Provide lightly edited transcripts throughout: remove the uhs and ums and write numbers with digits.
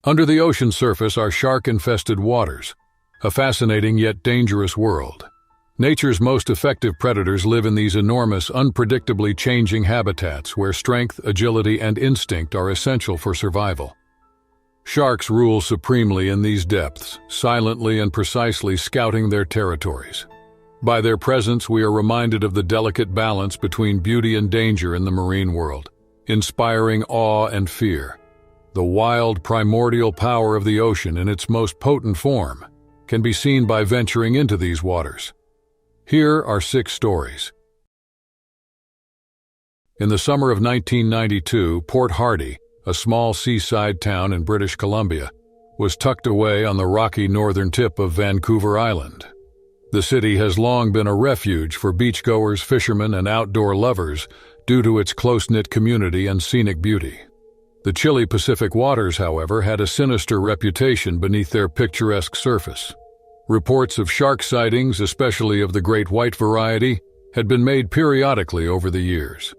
Under the ocean surface are shark-infested waters, a fascinating yet dangerous world. Nature's most effective predators live in these enormous, unpredictably changing habitats where strength, agility, and instinct are essential for survival. Sharks rule supremely in these depths, silently and precisely scouting their territories. By their presence, we are reminded of the delicate balance between beauty and danger in the marine world, inspiring awe and fear. The wild, primordial power of the ocean in its most potent form can be seen by venturing into these waters. Here are 6 stories. In the summer of 1992, Port Hardy, a small seaside town in British Columbia, was tucked away on the rocky northern tip of Vancouver Island. The city has long been a refuge for beachgoers, fishermen, and outdoor lovers due to its close-knit community and scenic beauty. The chilly Pacific waters, however, had a sinister reputation beneath their picturesque surface. Reports of shark sightings, especially of the great white variety, had been made periodically over the years.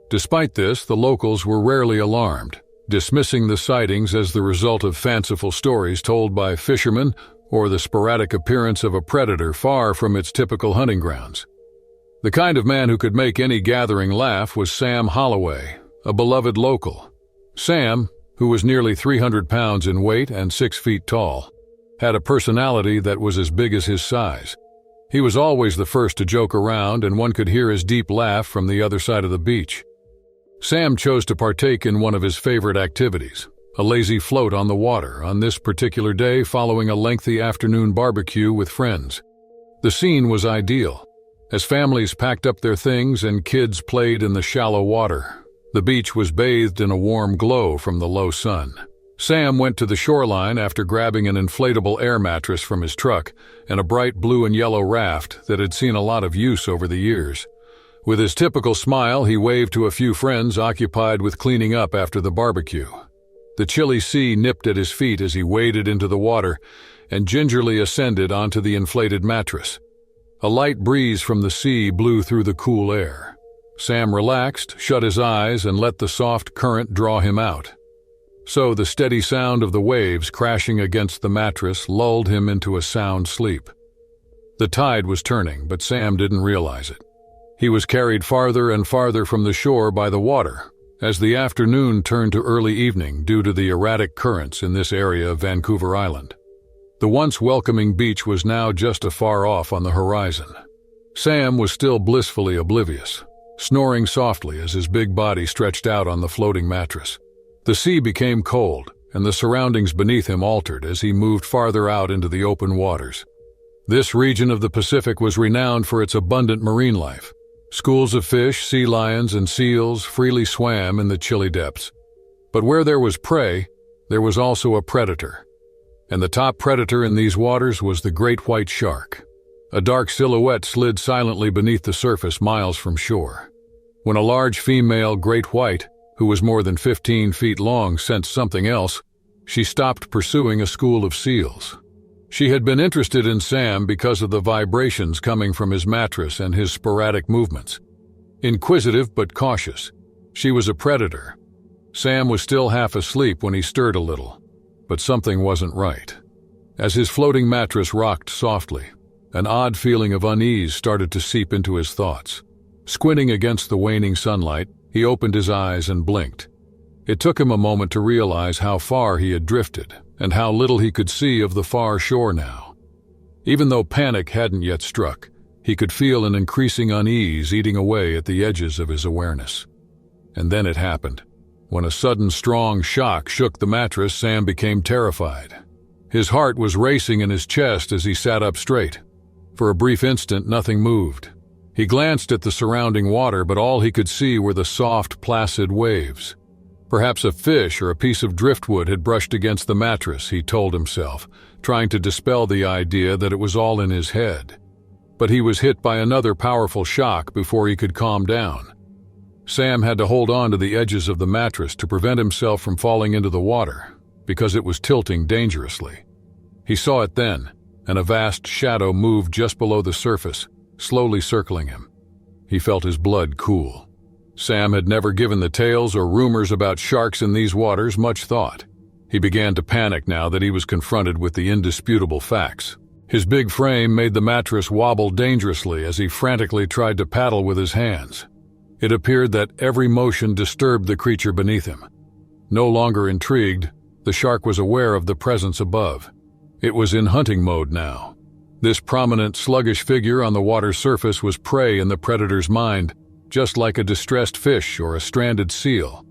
Despite this, the locals were rarely alarmed, dismissing the sightings as the result of fanciful stories told by fishermen or the sporadic appearance of a predator far from its typical hunting grounds. The kind of man who could make any gathering laugh was Sam Holloway, a beloved local. Sam, who was nearly 300 pounds in weight and 6 feet tall, had a personality that was as big as his size. He was always the first to joke around, and one could hear his deep laugh from the other side of the beach. Sam chose to partake in one of his favorite activities, a lazy float on the water, on this particular day following a lengthy afternoon barbecue with friends. The scene was ideal. As families packed up their things and kids played in the shallow water, the beach was bathed in a warm glow from the low sun. Sam went to the shoreline after grabbing an inflatable air mattress from his truck and a bright blue and yellow raft that had seen a lot of use over the years. With his typical smile, he waved to a few friends occupied with cleaning up after the barbecue. The chilly sea nipped at his feet as he waded into the water and gingerly ascended onto the inflated mattress. A light breeze from the sea blew through the cool air. Sam relaxed, shut his eyes, and let the soft current draw him out. So the steady sound of the waves crashing against the mattress lulled him into a sound sleep. The tide was turning, but Sam didn't realize it. He was carried farther and farther from the shore by the water, as the afternoon turned to early evening due to the erratic currents in this area of Vancouver Island. The once welcoming beach was now just afar off on the horizon. Sam was still blissfully oblivious, snoring softly as his big body stretched out on the floating mattress. The sea became cold, and the surroundings beneath him altered as he moved farther out into the open waters. This region of the Pacific was renowned for its abundant marine life. Schools of fish, sea lions, and seals freely swam in the chilly depths. But where there was prey, there was also a predator. And the top predator in these waters was the great white shark. A dark silhouette slid silently beneath the surface miles from shore. When a large female great white, who was more than 15 feet long, sensed something else, she stopped pursuing a school of seals. She had been interested in Sam because of the vibrations coming from his mattress and his sporadic movements. Inquisitive but cautious, she was a predator. Sam was still half asleep when he stirred a little, but something wasn't right. As his floating mattress rocked softly, an odd feeling of unease started to seep into his thoughts. Squinting against the waning sunlight, he opened his eyes and blinked. It took him a moment to realize how far he had drifted and how little he could see of the far shore now. Even though panic hadn't yet struck, he could feel an increasing unease eating away at the edges of his awareness. And then it happened. When a sudden strong shock shook the mattress, Sam became terrified. His heart was racing in his chest as he sat up straight. For a brief instant, nothing moved. He glanced at the surrounding water, but all he could see were the soft, placid waves. Perhaps a fish or a piece of driftwood had brushed against the mattress, he told himself, trying to dispel the idea that it was all in his head. But he was hit by another powerful shock before he could calm down. Sam had to hold on to the edges of the mattress to prevent himself from falling into the water, because it was tilting dangerously. He saw it then, and a vast shadow moved just below the surface, slowly circling him. He felt his blood cool. Sam had never given the tales or rumors about sharks in these waters much thought. He began to panic now that he was confronted with the indisputable facts. His big frame made the mattress wobble dangerously as he frantically tried to paddle with his hands. It appeared that every motion disturbed the creature beneath him. No longer intrigued, the shark was aware of the presence above. It was in hunting mode now. This prominent, sluggish figure on the water's surface was prey in the predator's mind, just like a distressed fish or a stranded seal.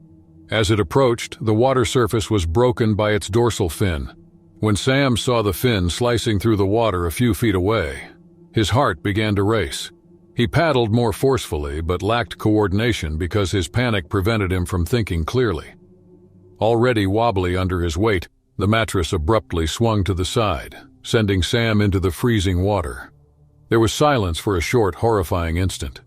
As it approached, the water surface was broken by its dorsal fin. When Sam saw the fin slicing through the water a few feet away, his heart began to race. He paddled more forcefully but lacked coordination because his panic prevented him from thinking clearly. Already wobbly under his weight, the mattress abruptly swung to the side, sending Sam into the freezing water. There was silence for a short, horrifying instant.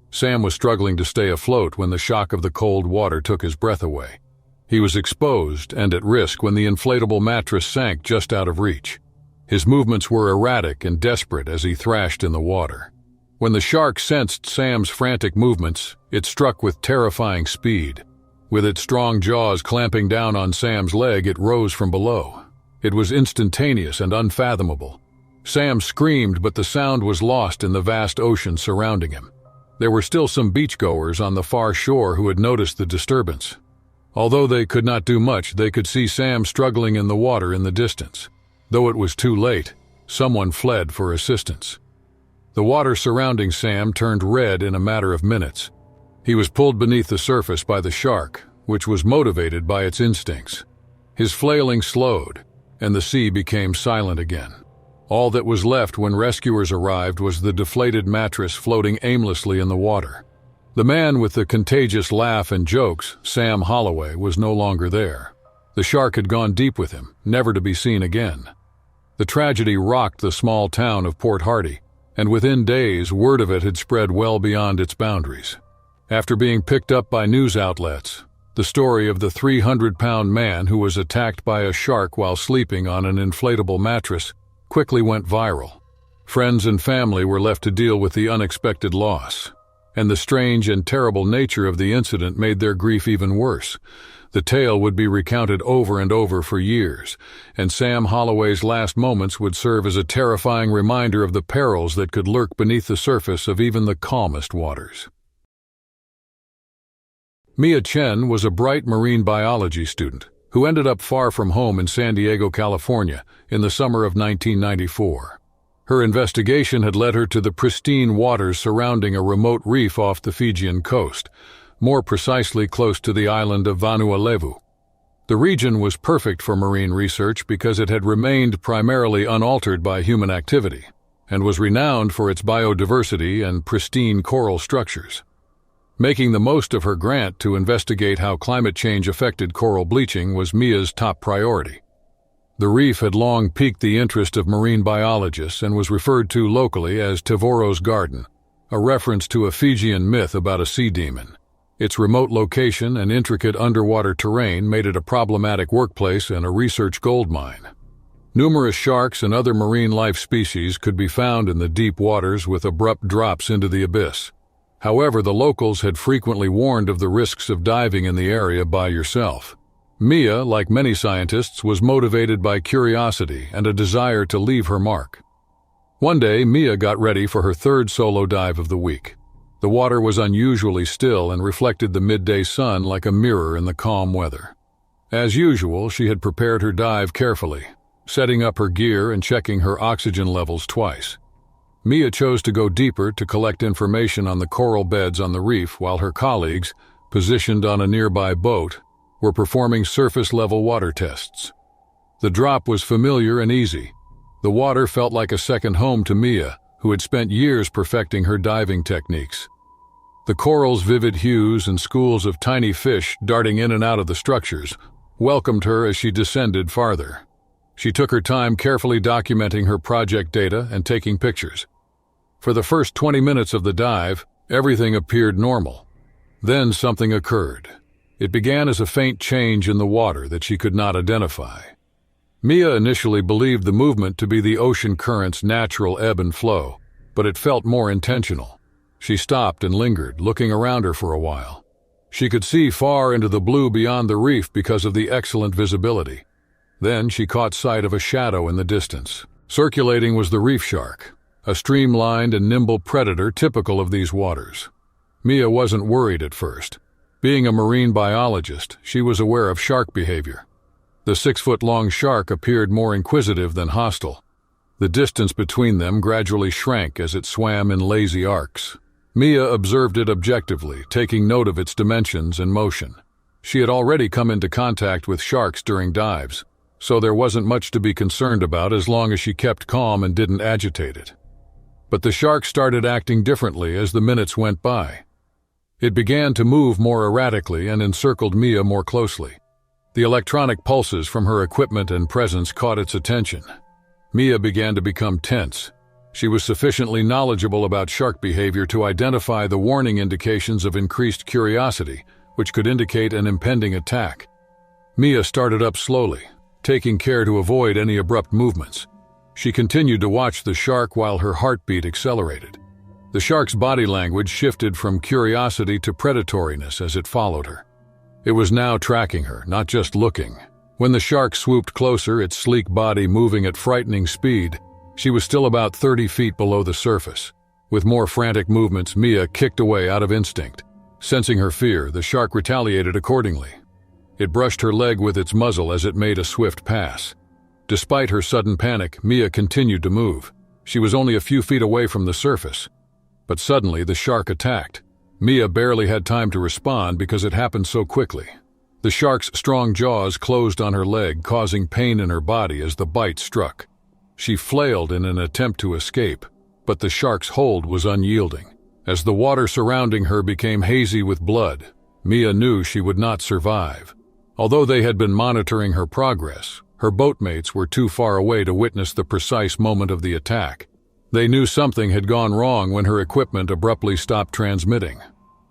Sam was struggling to stay afloat when the shock of the cold water took his breath away. He was exposed and at risk when the inflatable mattress sank just out of reach. His movements were erratic and desperate as he thrashed in the water. When the shark sensed Sam's frantic movements, it struck with terrifying speed. With its strong jaws clamping down on Sam's leg, it rose from below. It was instantaneous and unfathomable. Sam screamed, but the sound was lost in the vast ocean surrounding him. There were still some beachgoers on the far shore who had noticed the disturbance. Although they could not do much, they could see Sam struggling in the water in the distance. Though it was too late, someone fled for assistance. The water surrounding Sam turned red in a matter of minutes. He was pulled beneath the surface by the shark, which was motivated by its instincts. His flailing slowed, and the sea became silent again. All that was left when rescuers arrived was the deflated mattress floating aimlessly in the water. The man with the contagious laugh and jokes, Sam Holloway, was no longer there. The shark had gone deep with him, never to be seen again. The tragedy rocked the small town of Port Hardy, and within days word of it had spread well beyond its boundaries. After being picked up by news outlets, the story of the 300-pound man who was attacked by a shark while sleeping on an inflatable mattress quickly went viral. Friends and family were left to deal with the unexpected loss, and the strange and terrible nature of the incident made their grief even worse. The tale would be recounted over and over for years, and Sam Holloway's last moments would serve as a terrifying reminder of the perils that could lurk beneath the surface of even the calmest waters. Mia Chen was a bright marine biology student who ended up far from home in San Diego, California, in the summer of 1994. Her investigation had led her to the pristine waters surrounding a remote reef off the Fijian coast, more precisely close to the island of Vanuatu. The region was perfect for marine research because it had remained primarily unaltered by human activity, and was renowned for its biodiversity and pristine coral structures. Making the most of her grant to investigate how climate change affected coral bleaching was Mia's top priority. The reef had long piqued the interest of marine biologists and was referred to locally as Tavoro's Garden, a reference to a Fijian myth about a sea demon. Its remote location and intricate underwater terrain made it a problematic workplace and a research goldmine. Numerous sharks and other marine life species could be found in the deep waters with abrupt drops into the abyss. However, the locals had frequently warned of the risks of diving in the area by yourself. Mia, like many scientists, was motivated by curiosity and a desire to leave her mark. One day, Mia got ready for her third solo dive of the week. The water was unusually still and reflected the midday sun like a mirror in the calm weather. As usual, she had prepared her dive carefully, setting up her gear and checking her oxygen levels twice. Mia chose to go deeper to collect information on the coral beds on the reef while her colleagues, positioned on a nearby boat, were performing surface-level water tests. The drop was familiar and easy. The water felt like a second home to Mia, who had spent years perfecting her diving techniques. The coral's vivid hues and schools of tiny fish darting in and out of the structures welcomed her as she descended farther. She took her time carefully documenting her project data and taking pictures. For the first 20 minutes of the dive, everything appeared normal. Then something occurred. It began as a faint change in the water that she could not identify. Mia initially believed the movement to be the ocean current's natural ebb and flow, but it felt more intentional. She stopped and lingered, looking around her for a while. She could see far into the blue beyond the reef because of the excellent visibility. Then she caught sight of a shadow in the distance. Circulating was the reef shark, a streamlined and nimble predator typical of these waters. Mia wasn't worried at first. Being a marine biologist, she was aware of shark behavior. The 6-foot-long shark appeared more inquisitive than hostile. The distance between them gradually shrank as it swam in lazy arcs. Mia observed it objectively, taking note of its dimensions and motion. She had already come into contact with sharks during dives, so there wasn't much to be concerned about as long as she kept calm and didn't agitate it. But the shark started acting differently as the minutes went by. It began to move more erratically and encircled Mia more closely. The electronic pulses from her equipment and presence caught its attention. Mia began to become tense. She was sufficiently knowledgeable about shark behavior to identify the warning indications of increased curiosity, which could indicate an impending attack. Mia started up slowly, taking care to avoid any abrupt movements. She continued to watch the shark while her heartbeat accelerated. The shark's body language shifted from curiosity to predatoriness as it followed her. It was now tracking her, not just looking. When the shark swooped closer, its sleek body moving at frightening speed, she was still about 30 feet below the surface. With more frantic movements, Mia kicked away out of instinct. Sensing her fear, the shark retaliated accordingly. It brushed her leg with its muzzle as it made a swift pass. Despite her sudden panic, Mia continued to move. She was only a few feet away from the surface. But suddenly, the shark attacked. Mia barely had time to respond because it happened so quickly. The shark's strong jaws closed on her leg, causing pain in her body as the bite struck. She flailed in an attempt to escape, but the shark's hold was unyielding. As the water surrounding her became hazy with blood, Mia knew she would not survive. Although they had been monitoring her progress, her boatmates were too far away to witness the precise moment of the attack. They knew something had gone wrong when her equipment abruptly stopped transmitting.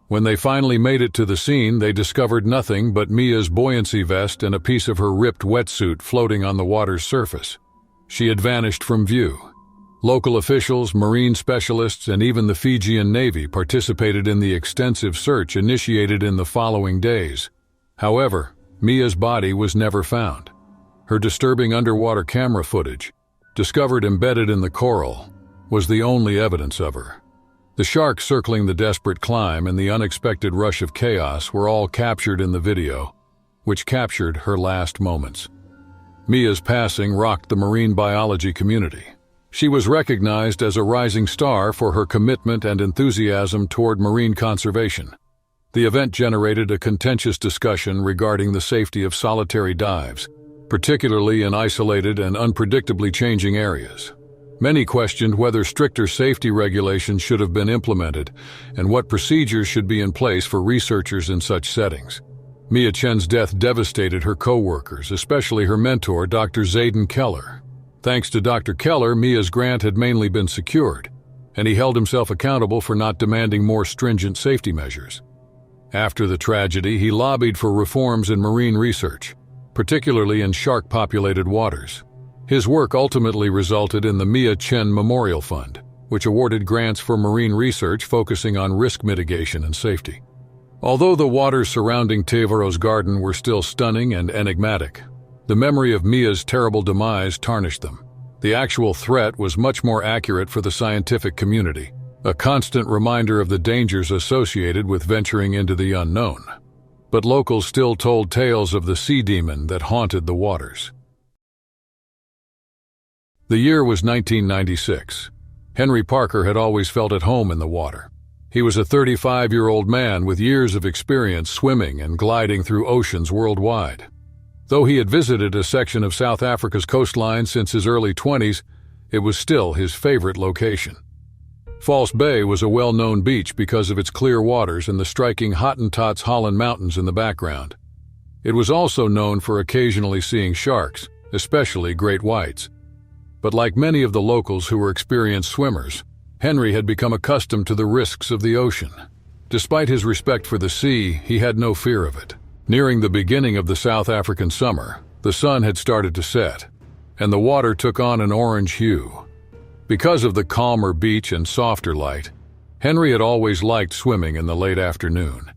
When they finally made it to the scene, they discovered nothing but Mia's buoyancy vest and a piece of her ripped wetsuit floating on the water's surface. She had vanished from view. Local officials, marine specialists, and even the Fijian Navy participated in the extensive search initiated in the following days. However, Mia's body was never found. Her disturbing underwater camera footage, discovered embedded in the coral, was the only evidence of her. The shark circling the desperate climb and the unexpected rush of chaos were all captured in the video, which captured her last moments. Mia's passing rocked the marine biology community. She was recognized as a rising star for her commitment and enthusiasm toward marine conservation. The event generated a contentious discussion regarding the safety of solitary dives, particularly in isolated and unpredictably changing areas. Many questioned whether stricter safety regulations should have been implemented and what procedures should be in place for researchers in such settings. Mia Chen's death devastated her co-workers, especially her mentor, Dr. Zayden Keller. Thanks to Dr. Keller, Mia's grant had mainly been secured, and he held himself accountable for not demanding more stringent safety measures. After the tragedy, he lobbied for reforms in marine research, particularly in shark-populated waters. His work ultimately resulted in the Mia Chen Memorial Fund, which awarded grants for marine research focusing on risk mitigation and safety. Although the waters surrounding Tevaro's garden were still stunning and enigmatic, the memory of Mia's terrible demise tarnished them. The actual threat was much more accurate for the scientific community, a constant reminder of the dangers associated with venturing into the unknown. But locals still told tales of the sea demon that haunted the waters. The year was 1996. Henry Parker had always felt at home in the water. He was a 35-year-old man with years of experience swimming and gliding through oceans worldwide. Though he had visited a section of South Africa's coastline since his early 20s, it was still his favorite location. False Bay was a well-known beach because of its clear waters and the striking Hottentots Holland Mountains in the background. It was also known for occasionally seeing sharks, especially great whites. But like many of the locals who were experienced swimmers, Henry had become accustomed to the risks of the ocean. Despite his respect for the sea, he had no fear of it. Nearing the beginning of the South African summer, the sun had started to set, and the water took on an orange hue. Because of the calmer beach and softer light, Henry had always liked swimming in the late afternoon.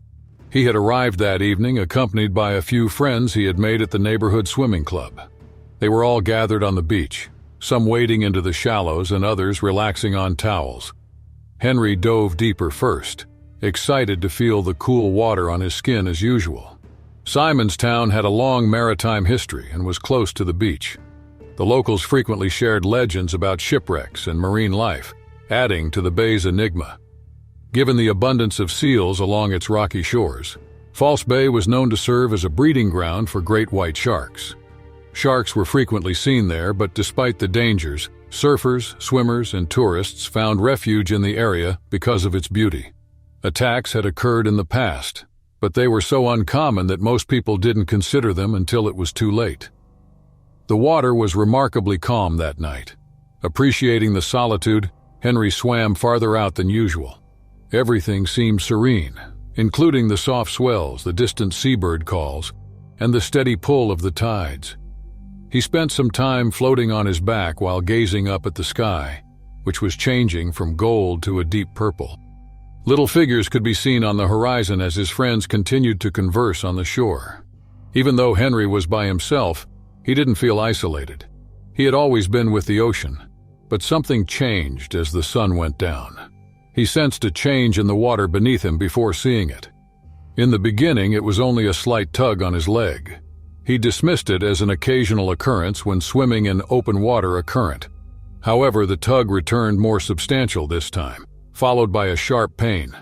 He had arrived that evening accompanied by a few friends he had made at the neighborhood swimming club. They were all gathered on the beach, some wading into the shallows and others relaxing on towels. Henry dove deeper first, excited to feel the cool water on his skin as usual. Simonstown had a long maritime history and was close to the beach. The locals frequently shared legends about shipwrecks and marine life, adding to the bay's enigma. Given the abundance of seals along its rocky shores, False Bay was known to serve as a breeding ground for great white sharks. Sharks were frequently seen there, but despite the dangers, surfers, swimmers, and tourists found refuge in the area because of its beauty. Attacks had occurred in the past, but they were so uncommon that most people didn't consider them until it was too late. The water was remarkably calm that night. Appreciating the solitude, Henry swam farther out than usual. Everything seemed serene, including the soft swells, the distant seabird calls, and the steady pull of the tides. He spent some time floating on his back while gazing up at the sky, which was changing from gold to a deep purple. Little figures could be seen on the horizon as his friends continued to converse on the shore. Even though Henry was by himself, he didn't feel isolated. He had always been with the ocean, but something changed as the sun went down. He sensed a change in the water beneath him before seeing it. In the beginning, it was only a slight tug on his leg. He dismissed it as an occasional occurrence when swimming in open water a current. However, the tug returned more substantial this time, followed by a sharp pain.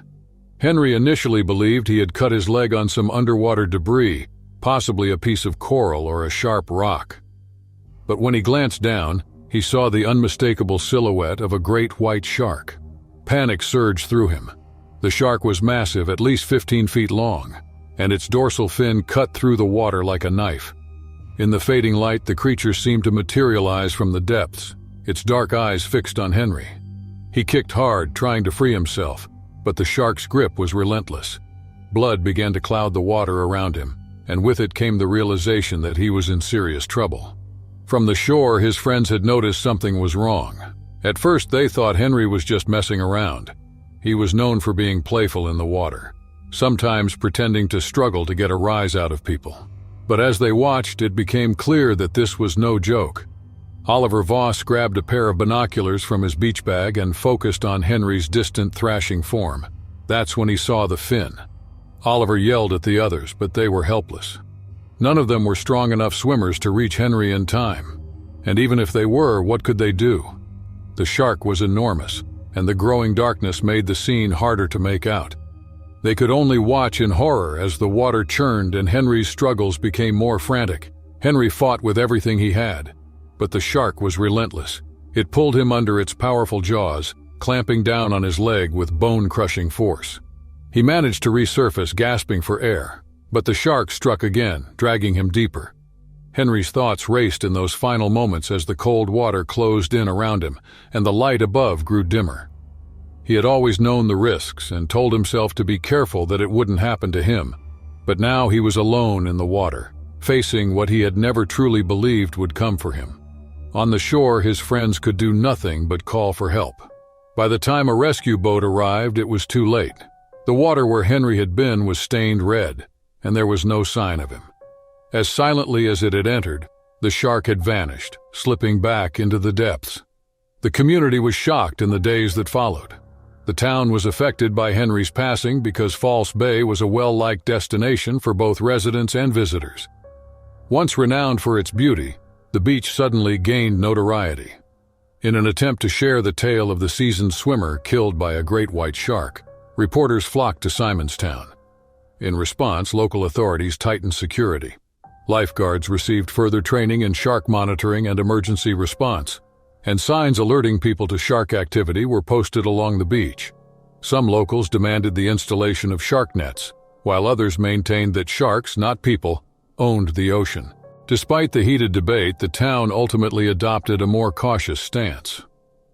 Henry initially believed he had cut his leg on some underwater debris, possibly a piece of coral or a sharp rock. But when he glanced down, he saw the unmistakable silhouette of a great white shark. Panic surged through him. The shark was massive, at least 15 feet long, and its dorsal fin cut through the water like a knife. In the fading light, the creature seemed to materialize from the depths, its dark eyes fixed on Henry. He kicked hard, trying to free himself, but the shark's grip was relentless. Blood began to cloud the water around him, and with it came the realization that he was in serious trouble. From the shore, his friends had noticed something was wrong. At first, they thought Henry was just messing around. He was known for being playful in the water, sometimes pretending to struggle to get a rise out of people. But as they watched, it became clear that this was no joke. Oliver Voss grabbed a pair of binoculars from his beach bag and focused on Henry's distant thrashing form. That's when he saw the fin. Oliver yelled at the others, but they were helpless. None of them were strong enough swimmers to reach Henry in time. And even if they were, what could they do? The shark was enormous, and the growing darkness made the scene harder to make out. They could only watch in horror as the water churned and Henry's struggles became more frantic. Henry fought with everything he had, but the shark was relentless. It pulled him under its powerful jaws, clamping down on his leg with bone-crushing force. He managed to resurface, gasping for air, but the shark struck again, dragging him deeper. Henry's thoughts raced in those final moments as the cold water closed in around him and the light above grew dimmer. He had always known the risks and told himself to be careful that it wouldn't happen to him, but now he was alone in the water, facing what he had never truly believed would come for him. On the shore, his friends could do nothing but call for help. By the time a rescue boat arrived, it was too late. The water where Henry had been was stained red, and there was no sign of him. As silently as it had entered, the shark had vanished, slipping back into the depths. The community was shocked in the days that followed. The town was affected by Henry's passing because False Bay was a well-liked destination for both residents and visitors. Once renowned for its beauty, the beach suddenly gained notoriety. In an attempt to share the tale of the seasoned swimmer killed by a great white shark, reporters flocked to Simonstown. In response, local authorities tightened security. Lifeguards received further training in shark monitoring and emergency response, and signs alerting people to shark activity were posted along the beach. Some locals demanded the installation of shark nets, while others maintained that sharks, not people, owned the ocean. Despite the heated debate, the town ultimately adopted a more cautious stance.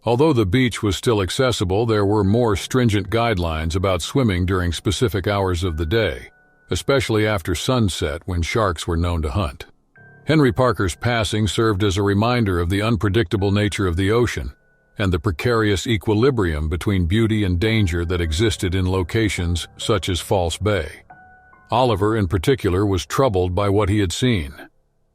Although the beach was still accessible, there were more stringent guidelines about swimming during specific hours of the day, especially after sunset when sharks were known to hunt. Henry Parker's passing served as a reminder of the unpredictable nature of the ocean and the precarious equilibrium between beauty and danger that existed in locations such as False Bay. Oliver, in particular, was troubled by what he had seen.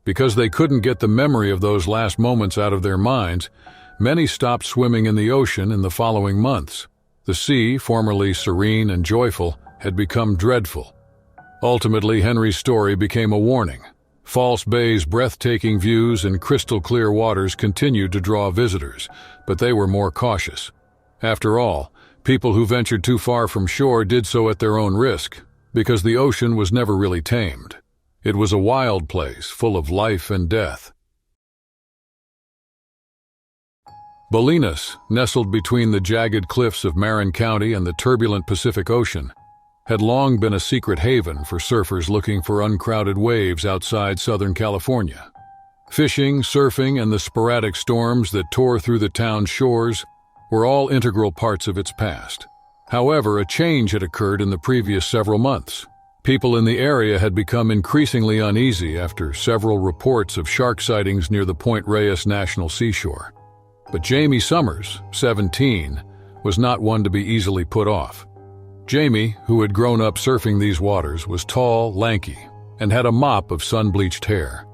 Because they couldn't get the memory of those last moments out of their minds, many stopped swimming in the ocean in the following months. The sea, formerly serene and joyful, had become dreadful. Ultimately, Henry's story became a warning. False Bay's breathtaking views and crystal-clear waters continued to draw visitors, but they were more cautious. After all, people who ventured too far from shore did so at their own risk, because the ocean was never really tamed. It was a wild place, full of life and death. Bolinas, nestled between the jagged cliffs of Marin County and the turbulent Pacific Ocean, had long been a secret haven for surfers looking for uncrowded waves outside Southern California. Fishing, surfing, and the sporadic storms that tore through the town's shores were all integral parts of its past. However, a change had occurred in the previous several months. People in the area had become increasingly uneasy after several reports of shark sightings near the Point Reyes National Seashore. But Jamie Summers, 17, was not one to be easily put off. Jamie, who had grown up surfing these waters, was tall, lanky, and had a mop of sun-bleached hair.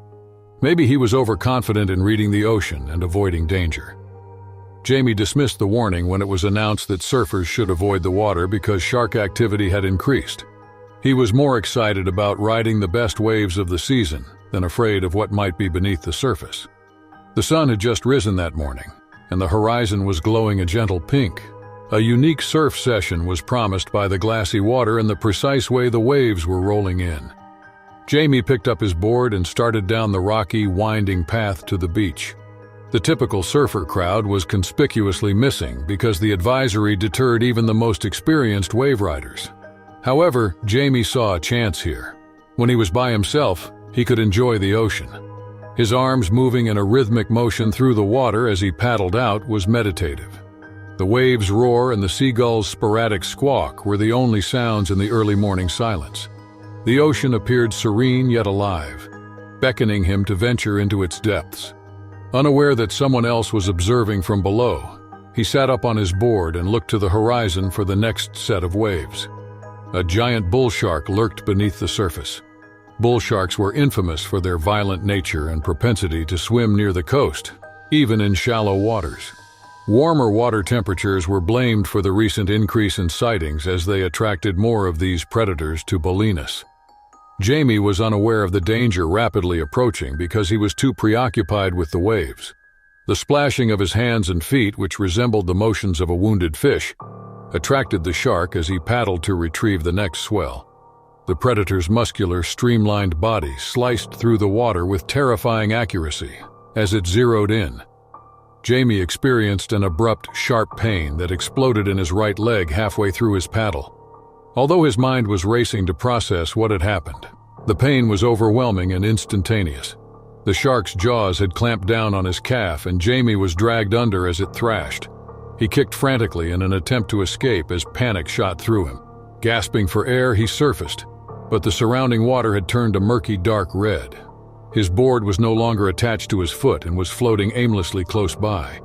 Maybe he was overconfident in reading the ocean and avoiding danger. Jamie dismissed the warning when it was announced that surfers should avoid the water because shark activity had increased. He was more excited about riding the best waves of the season than afraid of what might be beneath the surface. The sun had just risen that morning, and the horizon was glowing a gentle pink. A unique surf session was promised by the glassy water and the precise way the waves were rolling in. Jamie picked up his board and started down the rocky, winding path to the beach. The typical surfer crowd was conspicuously missing because the advisory deterred even the most experienced wave riders. However, Jamie saw a chance here. When he was by himself, he could enjoy the ocean. His arms moving in a rhythmic motion through the water as he paddled out was meditative. The waves' roar and the seagull's sporadic squawk were the only sounds in the early morning silence. The ocean appeared serene yet alive, beckoning him to venture into its depths. Unaware that someone else was observing from below, he sat up on his board and looked to the horizon for the next set of waves. A giant bull shark lurked beneath the surface. Bull sharks were infamous for their violent nature and propensity to swim near the coast, even in shallow waters. Warmer water temperatures were blamed for the recent increase in sightings as they attracted more of these predators to Bolinas. Jamie was unaware of the danger rapidly approaching because he was too preoccupied with the waves. The splashing of his hands and feet, which resembled the motions of a wounded fish, attracted the shark as he paddled to retrieve the next swell. The predator's muscular, streamlined body sliced through the water with terrifying accuracy as it zeroed in. Jamie experienced an abrupt, sharp pain that exploded in his right leg halfway through his paddle. Although his mind was racing to process what had happened, the pain was overwhelming and instantaneous. The shark's jaws had clamped down on his calf, and Jamie was dragged under as it thrashed. He kicked frantically in an attempt to escape as panic shot through him. Gasping for air, he surfaced, but the surrounding water had turned a murky, dark red. His board was no longer attached to his foot and was floating aimlessly close by.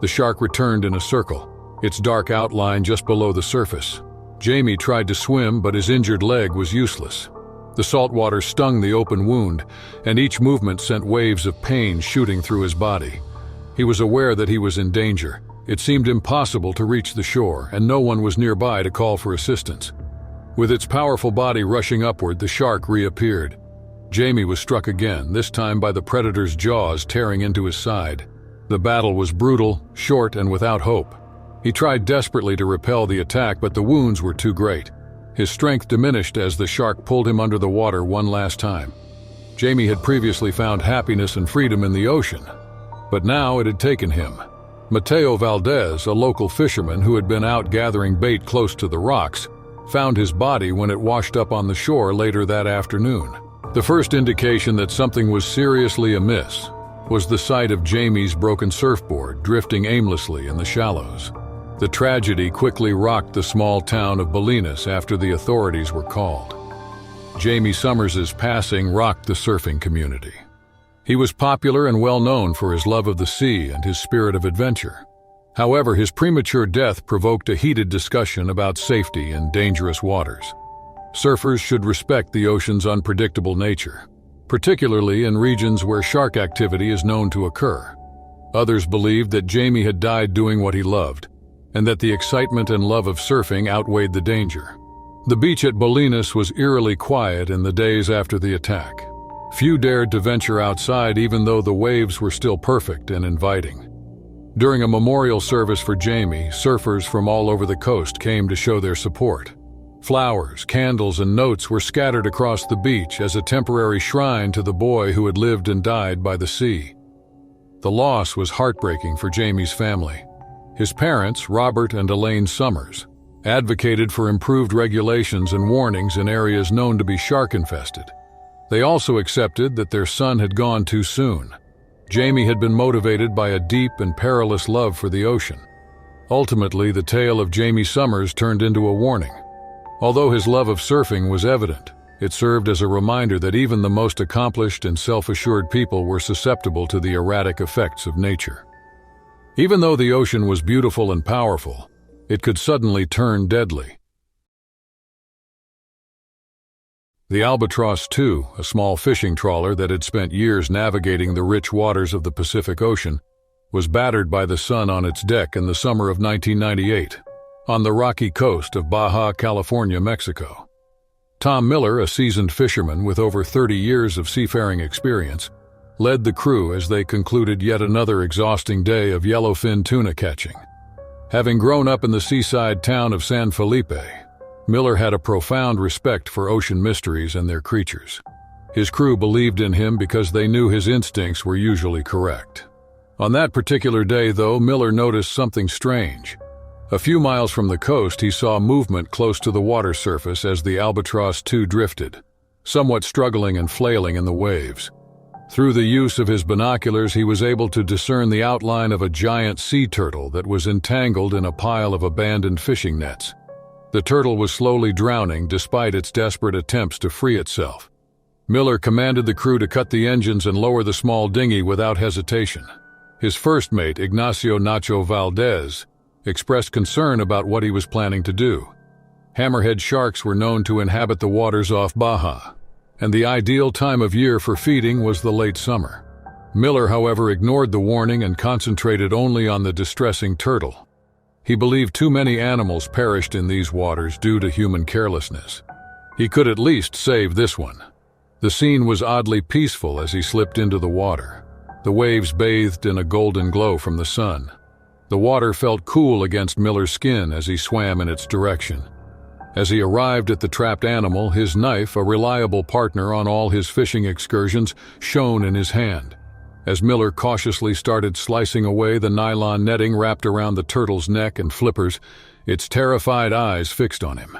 The shark returned in a circle, its dark outline just below the surface. Jamie tried to swim, but his injured leg was useless. The salt water stung the open wound, and each movement sent waves of pain shooting through his body. He was aware that he was in danger. It seemed impossible to reach the shore, and no one was nearby to call for assistance. With its powerful body rushing upward, the shark reappeared. Jamie was struck again, this time by the predator's jaws tearing into his side. The battle was brutal, short, and without hope. He tried desperately to repel the attack, but the wounds were too great. His strength diminished as the shark pulled him under the water one last time. Jamie had previously found happiness and freedom in the ocean, but now it had taken him. Mateo Valdez, a local fisherman who had been out gathering bait close to the rocks, found his body when it washed up on the shore later that afternoon. The first indication that something was seriously amiss was the sight of Jamie's broken surfboard drifting aimlessly in the shallows. The tragedy quickly rocked the small town of Bolinas after the authorities were called. Jamie Summers's passing rocked the surfing community. He was popular and well known for his love of the sea and his spirit of adventure. However, his premature death provoked a heated discussion about safety in dangerous waters. Surfers should respect the ocean's unpredictable nature. particularly in regions where shark activity is known to occur. Others believed that Jamie had died doing what he loved, and that the excitement and love of surfing outweighed the danger. The beach at Bolinas was eerily quiet in the days after the attack. Few dared to venture outside even though the waves were still perfect and inviting. During a memorial service for Jamie, surfers from all over the coast came to show their support. Flowers, candles, and notes were scattered across the beach as a temporary shrine to the boy who had lived and died by the sea. The loss was heartbreaking for Jamie's family. His parents, Robert and Elaine Summers, advocated for improved regulations and warnings in areas known to be shark-infested. They also accepted that their son had gone too soon. Jamie had been motivated by a deep and perilous love for the ocean. Ultimately, the tale of Jamie Summers turned into a warning. Although his love of surfing was evident, it served as a reminder that even the most accomplished and self-assured people were susceptible to the erratic effects of nature. Even though the ocean was beautiful and powerful, it could suddenly turn deadly. The Albatross II, a small fishing trawler that had spent years navigating the rich waters of the Pacific Ocean, was battered by the sun on its deck in the summer of 1998, on the rocky coast of Baja California, Mexico. Tom Miller, a seasoned fisherman with over 30 years of seafaring experience, led the crew as they concluded yet another exhausting day of yellowfin tuna catching. Having grown up in the seaside town of San Felipe, Miller had a profound respect for ocean mysteries and their creatures. His crew believed in him because they knew his instincts were usually correct. On that particular day, though, Miller noticed something strange. A few miles from the coast, he saw movement close to the water surface as the Albatross II drifted, somewhat struggling and flailing in the waves. Through the use of his binoculars, he was able to discern the outline of a giant sea turtle that was entangled in a pile of abandoned fishing nets. The turtle was slowly drowning despite its desperate attempts to free itself. Miller commanded the crew to cut the engines and lower the small dinghy without hesitation. His first mate, Ignacio Nacho Valdez, expressed concern about what he was planning to do. Hammerhead sharks were known to inhabit the waters off Baja, and the ideal time of year for feeding was the late summer. Miller, however, ignored the warning and concentrated only on the distressing turtle. He believed too many animals perished in these waters due to human carelessness. He could at least save this one. The scene was oddly peaceful as he slipped into the water. The waves bathed in a golden glow from the sun. The water felt cool against Miller's skin as he swam in its direction. As he arrived at the trapped animal, his knife, a reliable partner on all his fishing excursions, shone in his hand. As Miller cautiously started slicing away the nylon netting wrapped around the turtle's neck and flippers, its terrified eyes fixed on him.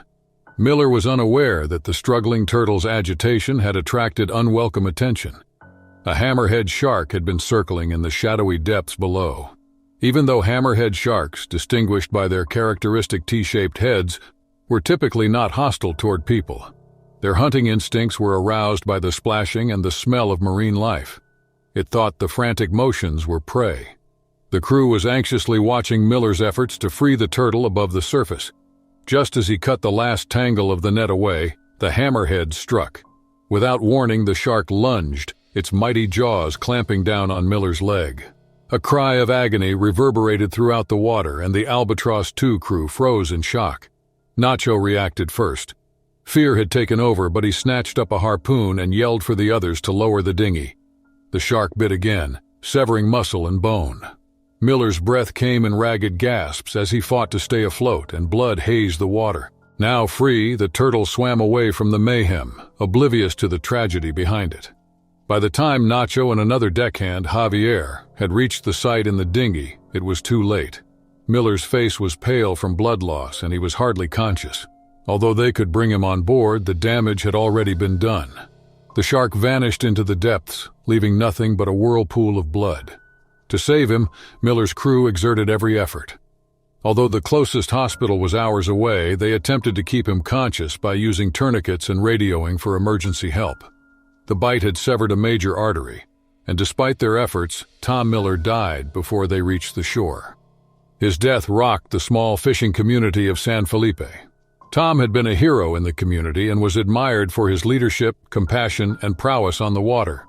Miller was unaware that the struggling turtle's agitation had attracted unwelcome attention. A hammerhead shark had been circling in the shadowy depths below. Even though hammerhead sharks, distinguished by their characteristic T-shaped heads, were typically not hostile toward people, their hunting instincts were aroused by the splashing and the smell of marine life. It thought the frantic motions were prey. The crew was anxiously watching Miller's efforts to free the turtle above the surface. Just as he cut the last tangle of the net away, the hammerhead struck. Without warning, the shark lunged, its mighty jaws clamping down on Miller's leg. A cry of agony reverberated throughout the water, and the Albatross II crew froze in shock. Nacho reacted first. Fear had taken over, but he snatched up a harpoon and yelled for the others to lower the dinghy. The shark bit again, severing muscle and bone. Miller's breath came in ragged gasps as he fought to stay afloat, and blood hazed the water. Now free, the turtle swam away from the mayhem, oblivious to the tragedy behind it. By the time Nacho and another deckhand, Javier, had reached the site in the dinghy, it was too late. Miller's face was pale from blood loss, and he was hardly conscious. Although they could bring him on board, the damage had already been done. The shark vanished into the depths, leaving nothing but a whirlpool of blood. To save him, Miller's crew exerted every effort. Although the closest hospital was hours away, they attempted to keep him conscious by using tourniquets and radioing for emergency help. The bite had severed a major artery, and despite their efforts, Tom Miller died before they reached the shore. His death rocked the small fishing community of San Felipe. Tom had been a hero in the community and was admired for his leadership, compassion, and prowess on the water.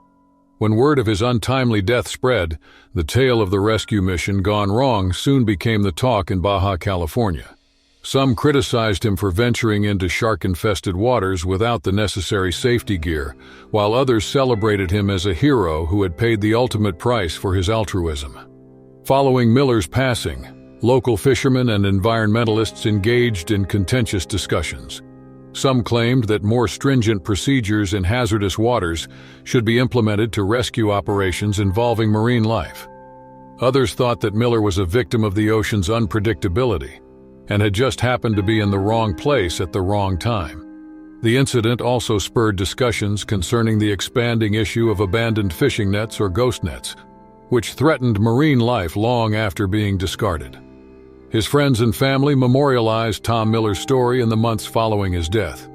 When word of his untimely death spread, the tale of the rescue mission gone wrong soon became the talk in Baja California. Some criticized him for venturing into shark-infested waters without the necessary safety gear, while others celebrated him as a hero who had paid the ultimate price for his altruism. Following Miller's passing, local fishermen and environmentalists engaged in contentious discussions. Some claimed that more stringent procedures in hazardous waters should be implemented to rescue operations involving marine life. Others thought that Miller was a victim of the ocean's unpredictability and had just happened to be in the wrong place at the wrong time. The incident also spurred discussions concerning the expanding issue of abandoned fishing nets or ghost nets, which threatened marine life long after being discarded. His friends and family memorialized Tom Miller's story in the months following his death.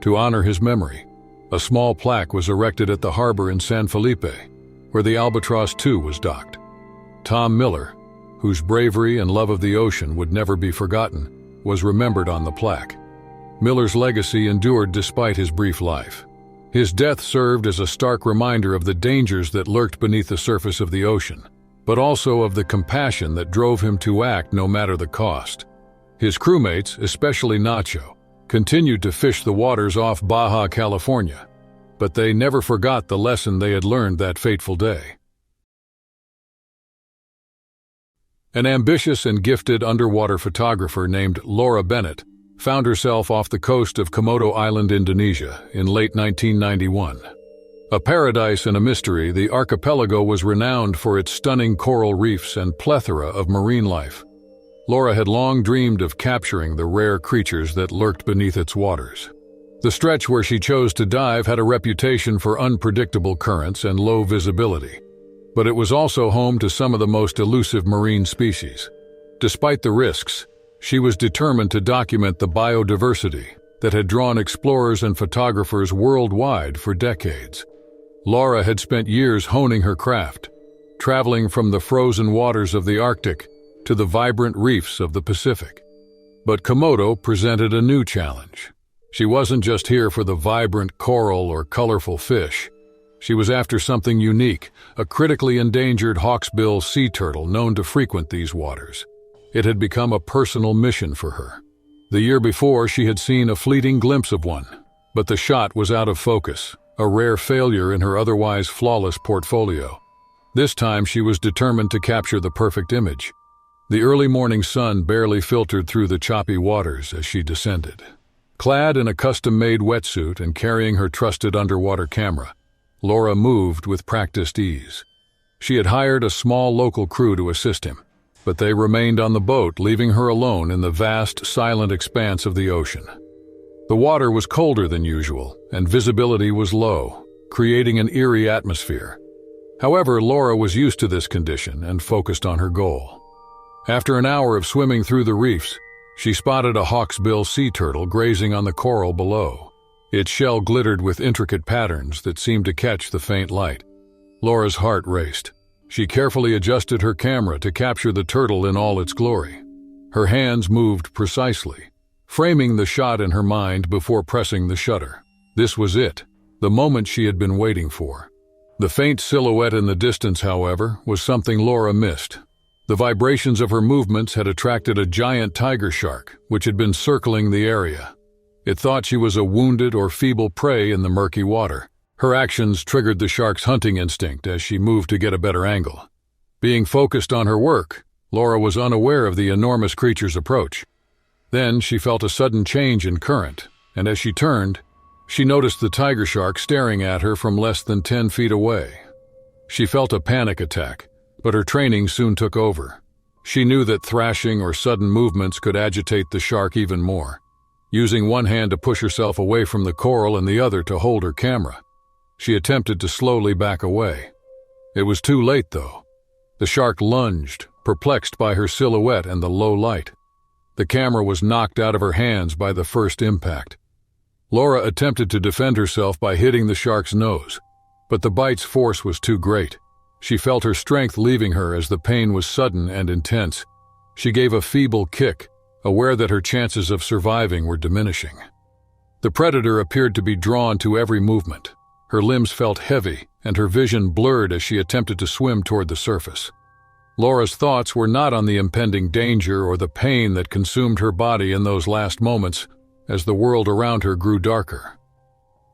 To honor his memory, a small plaque was erected at the harbor in San Felipe, where the Albatross II was docked. Tom Miller, whose bravery and love of the ocean would never be forgotten, was remembered on the plaque. Miller's legacy endured despite his brief life. His death served as a stark reminder of the dangers that lurked beneath the surface of the ocean, but also of the compassion that drove him to act no matter the cost. His crewmates, especially Nacho, continued to fish the waters off Baja California, but they never forgot the lesson they had learned that fateful day. An ambitious and gifted underwater photographer named Laura Bennett found herself off the coast of Komodo Island, Indonesia, in late 1991. A paradise and a mystery, the archipelago was renowned for its stunning coral reefs and plethora of marine life. Laura had long dreamed of capturing the rare creatures that lurked beneath its waters. The stretch where she chose to dive had a reputation for unpredictable currents and low visibility, but it was also home to some of the most elusive marine species. Despite the risks, she was determined to document the biodiversity that had drawn explorers and photographers worldwide for decades. Laura had spent years honing her craft, traveling from the frozen waters of the Arctic to the vibrant reefs of the Pacific. But Komodo presented a new challenge. She wasn't just here for the vibrant coral or colorful fish. She was after something unique, a critically endangered hawksbill sea turtle known to frequent these waters. It had become a personal mission for her. The year before, she had seen a fleeting glimpse of one, but the shot was out of focus, a rare failure in her otherwise flawless portfolio. This time she was determined to capture the perfect image. The early morning sun barely filtered through the choppy waters as she descended. Clad in a custom-made wetsuit and carrying her trusted underwater camera, Laura moved with practiced ease. She had hired a small local crew to assist him, but they remained on the boat, leaving her alone in the vast, silent expanse of the ocean. The water was colder than usual, and visibility was low, creating an eerie atmosphere. However, Laura was used to this condition and focused on her goal. After an hour of swimming through the reefs, she spotted a hawksbill sea turtle grazing on the coral below. Its shell glittered with intricate patterns that seemed to catch the faint light. Laura's heart raced. She carefully adjusted her camera to capture the turtle in all its glory. Her hands moved precisely, framing the shot in her mind before pressing the shutter. This was it, the moment she had been waiting for. The faint silhouette in the distance, however, was something Laura missed. The vibrations of her movements had attracted a giant tiger shark, which had been circling the area. It thought she was a wounded or feeble prey in the murky water. Her actions triggered the shark's hunting instinct as she moved to get a better angle. Being focused on her work, Laura was unaware of the enormous creature's approach. Then she felt a sudden change in current, and as she turned, she noticed the tiger shark staring at her from less than 10 feet away. She felt a panic attack, but her training soon took over. She knew that thrashing or sudden movements could agitate the shark even more. Using one hand to push herself away from the coral and the other to hold her camera, she attempted to slowly back away. It was too late, though. The shark lunged, perplexed by her silhouette and the low light. The camera was knocked out of her hands by the first impact. Laura attempted to defend herself by hitting the shark's nose, but the bite's force was too great. She felt her strength leaving her as the pain was sudden and intense. She gave a feeble kick, aware that her chances of surviving were diminishing. The predator appeared to be drawn to every movement. Her limbs felt heavy, and her vision blurred as she attempted to swim toward the surface. Laura's thoughts were not on the impending danger or the pain that consumed her body in those last moments as the world around her grew darker.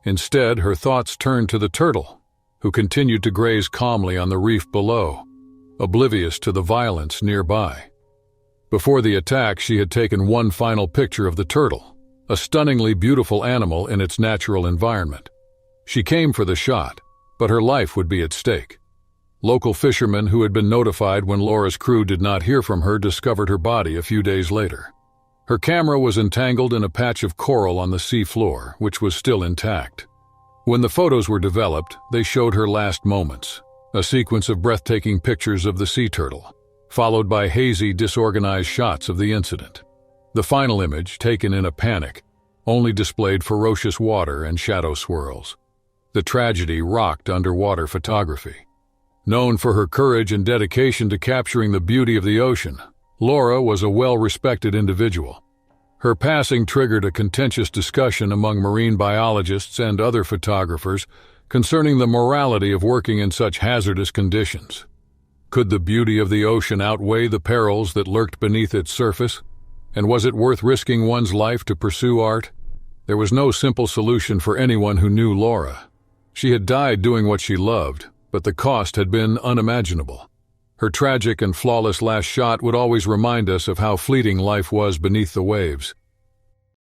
Instead, her thoughts turned to the turtle, who continued to graze calmly on the reef below, oblivious to the violence nearby. Before the attack, she had taken one final picture of the turtle, a stunningly beautiful animal in its natural environment. She came for the shot, but her life would be at stake. Local fishermen who had been notified when Laura's crew did not hear from her discovered her body a few days later. Her camera was entangled in a patch of coral on the sea floor, which was still intact. When the photos were developed, they showed her last moments, a sequence of breathtaking pictures of the sea turtle, followed by hazy, disorganized shots of the incident. The final image, taken in a panic, only displayed ferocious water and shadow swirls. The tragedy rocked underwater photography. Known for her courage and dedication to capturing the beauty of the ocean, Laura was a well-respected individual. Her passing triggered a contentious discussion among marine biologists and other photographers concerning the morality of working in such hazardous conditions. Could the beauty of the ocean outweigh the perils that lurked beneath its surface? And was it worth risking one's life to pursue art? There was no simple solution for anyone who knew Laura. She had died doing what she loved, but the cost had been unimaginable. Her tragic and flawless last shot would always remind us of how fleeting life was beneath the waves.